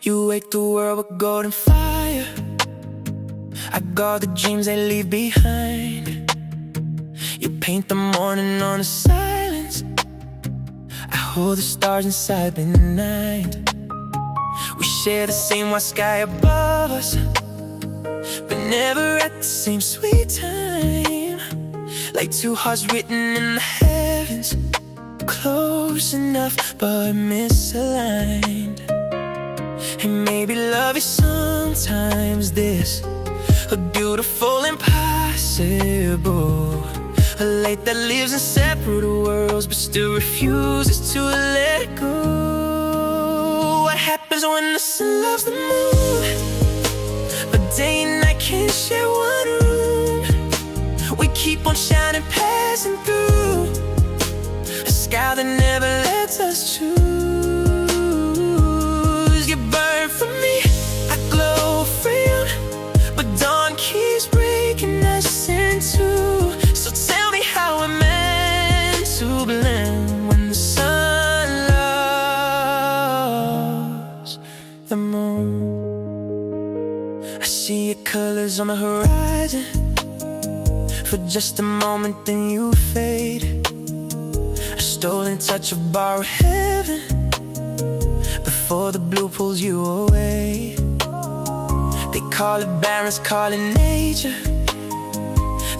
You wake the world with golden fire. I guard the dreams they leave behind. You paint the morning on the silence. I hold the stars inside the night. We share the same white sky above us, but never at the same sweet time. Like two hearts written in the heavens, close enough but misaligned. And maybe love is sometimes this, a beautiful impossible, a light that lives in separate worlds but still refuses to let go. What happens when the sun loves the moon, but day and night can't share one room? We keep on shining, passing through a sky that never lets us choose. You burn for me, I glow for you, but dawn keeps breaking us in two. So tell me how we're meant to blend when the sun loves the moon. I see your colors on the horizon for just a moment, then you fade. A stolen touch of borrowed heaven before the blue pulls you away. They call it balance, call it nature,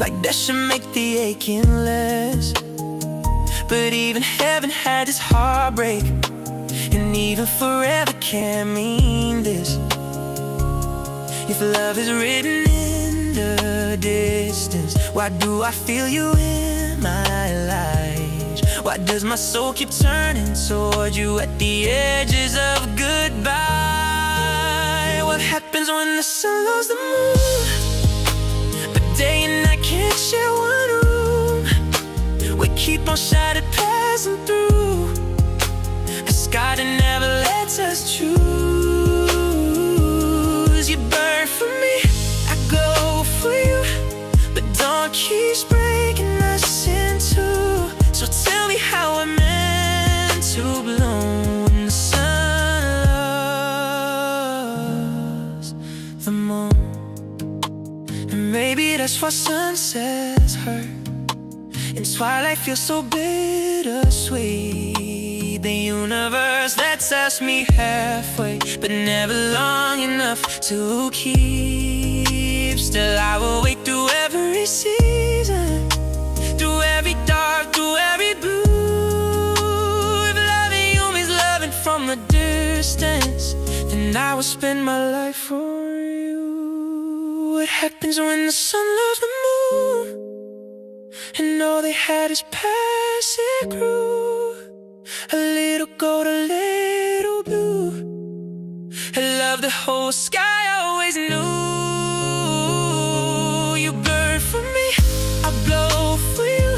like that should make the aching less. But even heaven had its heartbreak, and even forever can't mean this. If love is written in the distance, why do I feel you in my life? Why does my soul keep turning toward you at the edges of goodbye? What happens when the sun loves the moon, but day and night can't share one room? We keep on shining, passing through a sky that never lets us choose. You burn for me, I go for you, but dawn keeps breaking us in two. So tell me how I'm meant to bloom when the sun loves the moon. And maybe that's why sunsets hurt and twilight feels so bittersweet. The universe lets us meet halfway, but never long enough to keep. Still I will wait through every season, through every dark, through every blue. If loving you means loving from a distance, then I will spend my life for you. What happens when the sun loves the moon, and all they had is past it grew? A little gold, a little blue, a love the whole sky always knew. You burn for me, I blow for you.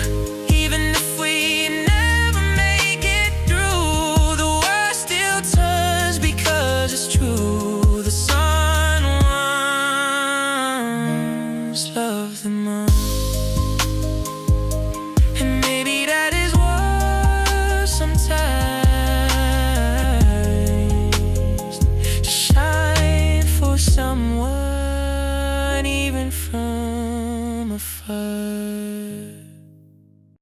Even if we never make it through, the world still turns because it's true. The sun once loved the moon. And maybe that is what sometimes to shine for someone, even from afar.